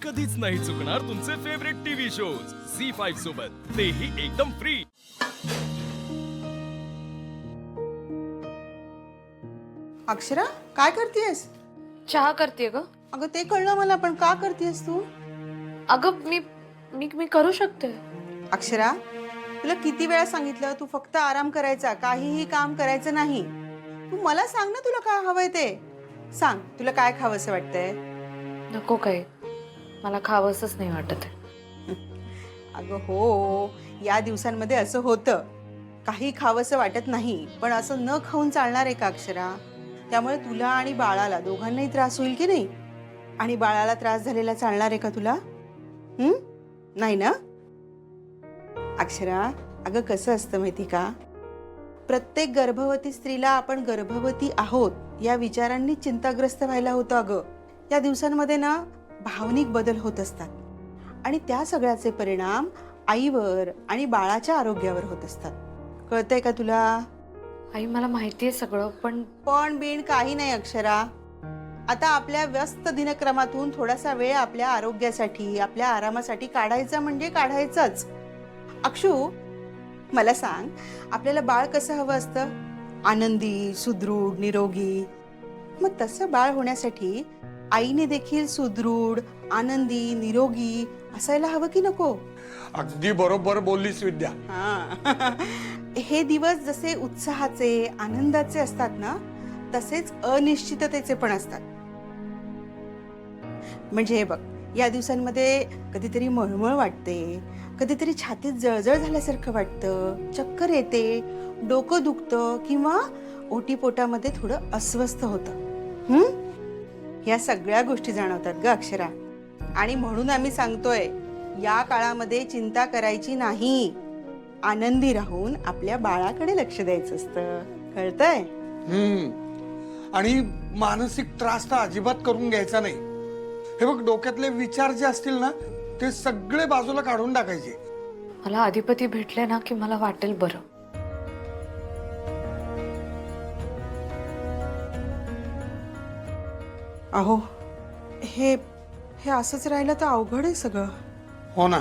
कधीच नाही चुकणार तुमचे फेवरेट टीव्ही शोज झी5 सोबत, तेही एकदम फ्री। अक्षरा काय करतेयस? चहा करते ग। अगं ते कळलं मला, पण का करतेयस तू? अगं मी मी मी करू शकते। अक्षरा तुला किती वेळा सांगितलं तू फक्त आराम करायचा, काहीही काम करायचं नाही। तू मला सांग ना, तुला काय हवंय ते सांग। तुला काय खावंसं वाटतंय? नको काय, मला खावंसच नाही वाटत आहे। अगं हो, या दिवसांमध्ये असं होतं, काही खावंसं वाटत नाही, पण असं न खाऊन चालणार आहे का अक्षरा? त्यामुळे तुला आणि बाळाला दोघांनाही त्रास होईल की नाही? आणि बाळाला त्रास झालेला चालणार आहे का तुला? नाही ना अक्षरा? अगं कसं असतं माहिती का, प्रत्येक गर्भवती स्त्रीला आपण गर्भवती आहोत या विचारांनी चिंताग्रस्त व्हायला होतं। अगं या दिवसांमध्ये ना भावनिक बदल होत असतात आणि त्या सगळ्याचे परिणाम आईवर आणि बाळाच्या आरोग्यावर होत असतात। कळतंय का तुला? आई मला माहिती आहे सगळं, पण बिन काही नाही अक्षरा। आता आपल्या व्यस्त दिनक्रमातून थोडासा वेळ आपल्या आरोग्यासाठी, आपल्या आरामासाठी काढायचा म्हणजे काढायचाच। अक्षू मला सांग, आपल्याला बाळ कसं हवं असतं? आनंदी, सुदृढ, निरोगी। मग तसं बाळ होण्यासाठी आईने देखील सुदृढ, आनंदी, निरोगी असायला हवं की नको? अगदी बरोबर बोललीस विद्या। हा हे दिवस जसे उत्साहाचे, आनंदाचे असतात ना, तसेच अनिश्चिततेचे पण असतात। म्हणजे हे बघ, या दिवसांमध्ये कधीतरी मळमळ वाटते, कधीतरी छातीत जळजळ झाल्यासारखं वाटतं, चक्कर येते, डोकं दुखतं किंवा ओटीपोटामध्ये थोडं अस्वस्थ होतं। या सगळ्या गोष्टी जाणवतात ग अक्षरा, आणि म्हणून आम्ही सांगतोय, या काळामध्ये चिंता करायची नाही, आनंदी राहून आपल्या बाळाकडे लक्ष द्यायचं असतं। कळतंय? आणि मानसिक त्रास तर अजिबात करून घ्यायचा नाही। हे बघ, डोक्यातले विचार जे असतील ना, ते सगळे बाजूला काढून टाकायचे। मला अधिपती भेटले ना की मला वाटेल बरं। अहो हे हे असंच राहिलं तर अवघड आहे सगळं। हो ना।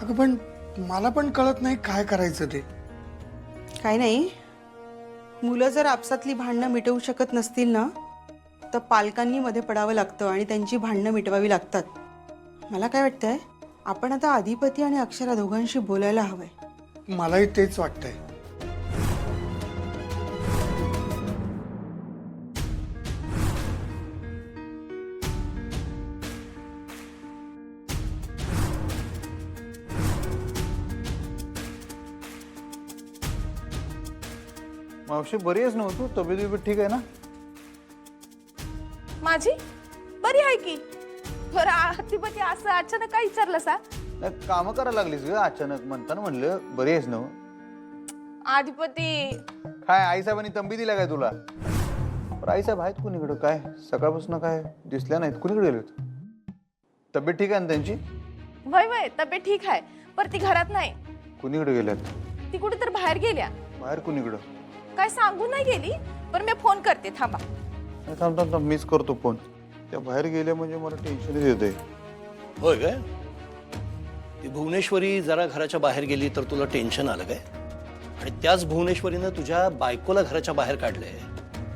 अगं पण मला पण कळत नाही काय करायचं ते। काय नाही, मुलं जर आपसातली भांडणं मिटवू शकत नसतील ना, तर पालकांनी मध्ये पडावं लागतं आणि त्यांची भांडणं मिटवावी लागतात। मला काय वाटतंय, आपण आता अधिपती आणि अक्षरा दोघांशी बोलायला हवंय। मलाही तेच वाटतंय। मावशी बरी आहेस ना तू? तब्येत ठीक आहे ना? माझी बरी आहे की। बरं अधिपती असं अचानक काय विचारलं सा? काम करायला लागलीस ग अचानक, म्हणताना म्हणलं बरी आहेस ना? अधिपती काय आईसाहेबांनी तंबी दिला काय तुला? आईसाहेब आहेत कुणीकडं? काय सकाळपासून काय दिसल्या नाहीत, कुणीकडे गेले होते? तब्येत ठीक आहे ना त्यांची? वय वय तब्येत ठीक आहे, पर ती घरात नाही। कुणीकडे गेल्यात? ती कुठे तर बाहेर गेल्या। बाहेर कुणीकडं? काय सांगू नाही गेली, पण मी फोन करते, थांबा। थांब थांब थांब, मिस करतो फोन। त्या बाहेर गेल्या म्हणजे मला टेन्शनच येतंय। होय काय? ती भुवनेश्वरी जरा घराच्या बाहेर गेली तर तुला टेन्शन आलं काय? आणि त्याच भुवनेश्वरीनं तुझ्या बायकोला घराच्या बाहेर काढलंय।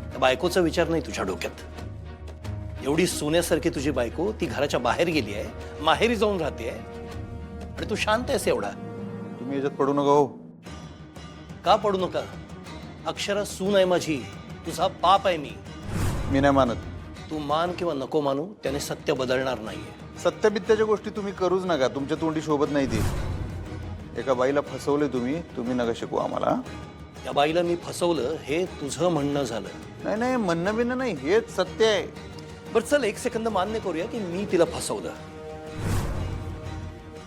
त्या बायकोचा विचार नाही तुझ्या डोक्यात। एवढी सोन्यासारखी तुझी बायको ती घराच्या बाहेर गेली आहे, माहेरी जाऊन राहते आणि तू शांत आहेस एवढा? तुम्ही याच्यात पडू नका हो। का पडू नका? अक्षरा सून आहे माझी, तुझा बाप आहे मी नाही मानत। तू मान किंवा नको मानू, त्याने सत्य बदलणार नाहीये। सत्यबित्याच्या गोष्टी तुम्ही करूच नका, तुमच्या तोंडी शोभत नाही ती। एका बाईला फसवले तुम्ही नका शिकू आम्हाला। त्या बाईला मी फसवलं हे तुझं म्हणणं झालं? नाही नाही, म्हणणं बिणणं नाही, हेच सत्य आहे। बरं चल, एक सेकंद मान्य करूया की मी तिला फसवलं।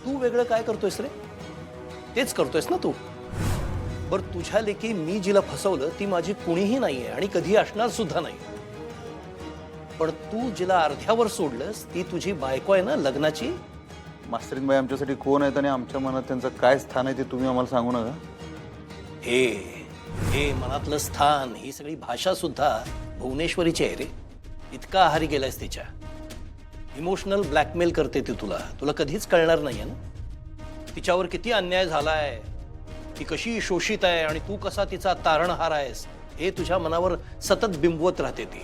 तू वेगळं काय करतोयस रे? तेच करतोयस ना तू? बरं तुझ्या लेकी मी जिला फसवलं ती माझी कुणीही नाहीये आणि कधी असणार सुद्धा नाही। पण तू जिला अर्ध्यावर सोडलंस ती तुझी बायको आहे ना लग्नाची? मास्तरीन बाई आमच्यासाठी कोण आहेत आणि आमच्या मनात त्यांचं काय स्थान आहे ते तुम्ही आम्हाला सांगू नका। हे मनातलं स्थान, ही सगळी भाषा सुद्धा भुवनेश्वरीची आहे रे। इतका आहारी गेलायस तिच्या। इमोशनल ब्लॅकमेल करते ती तुला तुला कधीच कळणार नाहीये ना तिच्यावर किती अन्याय झालाय ती कशी शोषित आहे आणि तू कसा तिचा तारणहार आहेस हे तुझ्या मनावर सतत बिंबवत राहते ती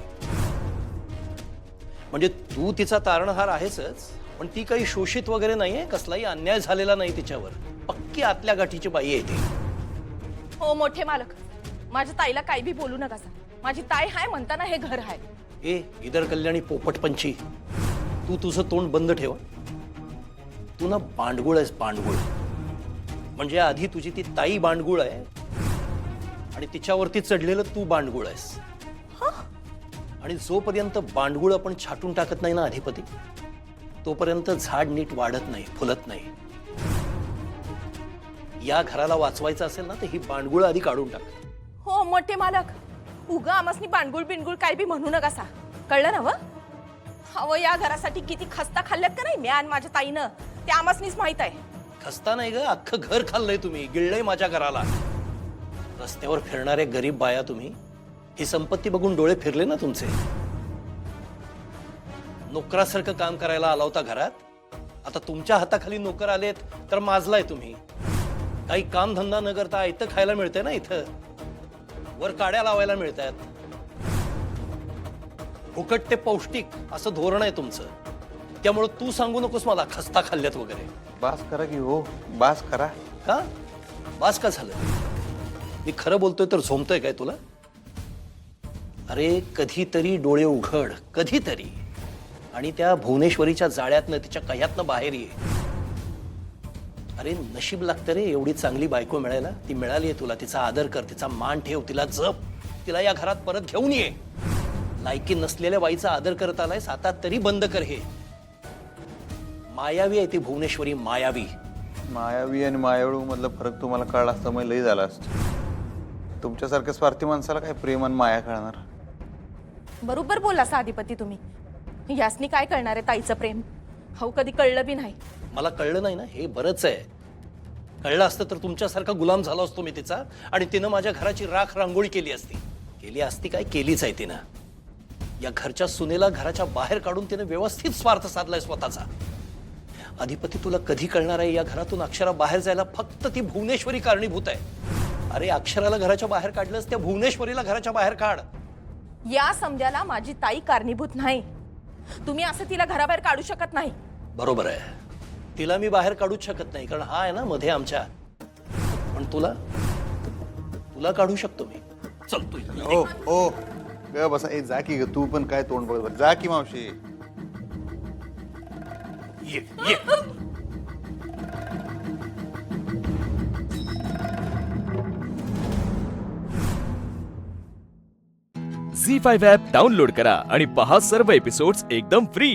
म्हणजे तू तिचा तारणहार आहेसच पण ती काही शोषित वगैरे नाहीये कसलाही अन्याय झालेला नाही तिच्यावर पक्की आतल्या गाठीची बाई आहे ती हो मोठे मालक माझ्या ताईला काही बी बोलू नका सा. माझी ताई हाय म्हणताना हे घर आहे. ए इधर कल्याणी पोपटपंची तू तुझं तोंड बंद ठेव तू ना बांडगुळ आहेस बांडगुळ म्हणजे आधी तुझी ती ताई बांडगुळ आहे आणि तिच्यावरती चढलेलं तू बांडगुळ आहेस आणि जोपर्यंत बांडगुळ आपण छाटून टाकत नाही ना अधिपती तोपर्यंत झाड नीट वाढत नाही फुलत नाही या घराला वाचवायचं असेल ना तर ही बांडगुळ आधी काढून टाक हो मोठे मालक उगा आमसनी बांडगुळ बिनगुळ काय बी म्हणू नका सा. कळलं ना व अहो या घरासाठी किती खस्ता खाल्ल्यात का नाही मी आणि माझ्या ताईनं ते आमसनीच माहित आहे. खस्ता नाही ग अख्खं घर खाल्लंय तुम्ही गिळलंय माझ्या घराला रस्त्यावर फिरणारे गरीब बाया तुम्ही ही संपत्ती बघून डोळे फिरले ना तुमचे नोकरासारखं काम करायला आला होता घरात आता तुमच्या हाताखाली नोकर आलेत तर माजलाय तुम्ही काही काम धंदा न करता इथं खायला मिळतंय ना इथं वर काड्या लावायला मिळतात फुकट ते पौष्टिक असं धोरण आहे तुमचं त्यामुळे तू सांगू नकोस मला खस्ता खाल्ल्यात वगैरे बास करा की हो बास करा का बास का झालं मी खरं बोलतोय तर झोमतोय काय तुला अरे कधीतरी डोळे उघड कधीतरी आणि त्या भुवनेश्वरीच्या जाळ्यातनं तिच्या कह्यातनं बाहेर ये अरे नशीब लागतं रे एवढी चांगली बायको मिळायला ती मिळाली तुला तिचा आदर कर तिचा मान ठेव तिला जप तिला या घरात परत घेऊन ये लायकी नसलेल्या बाईचा आदर करत आलायस आता तरी बंद कर हे मायावी आहे ती भुवनेश्वरी मायावी मायावी आणि मायाळू मधला फरक तुम्हाला कळला असता मग लई झाला असतं तुमच्यासारख्या स्वार्थी माणसाला काय प्रेम आणि माया कळणार बरोबर बोलला सा अधिपती तुम्ही यासनी काय कळणार आहे ताईचं प्रेम हो कधी कळलं बी नाही. मला कळलं नाही ना हे बरंच आहे कळलं असतं तर तुमच्यासारखा गुलाम झालो असतो मी तिचा आणि तिनं माझ्या घराची राख रांगोळी केली असती काय केलीच आहे तिनं या घरच्या सुनेला घराच्या बाहेर काढून तिने व्यवस्थित स्वार्थ साधलाय स्वतःचा अधिपती तुला कधी कळणार आहे या घरातून अक्षरा बाहेर जायला फक्त ती भुवनेश्वरी कारणीभूत आहे अरे अक्षराला घराच्या बाहेर काढलंस त्या भुवनेश्वरीला घराच्या बाहेर काढ या समजायला माझी ताई कारणीभूत नाही. तुम्ही असं तिला घराबाहेर काढू शकत नाही. बरोबर आहे तिला मी बाहेर काढूच शकत नाही कारण हा आहे ना मध्ये आमच्या पण तुला काढू शकतो मी चल तू हो हो ग बसा ए जा की ग तू पण काय तोंड बघत बस. जा की मावशी ये ये झी 5 ॲप डाउनलोड करा आणि पहा सर्व एपिसोड्स एकदम फ्री.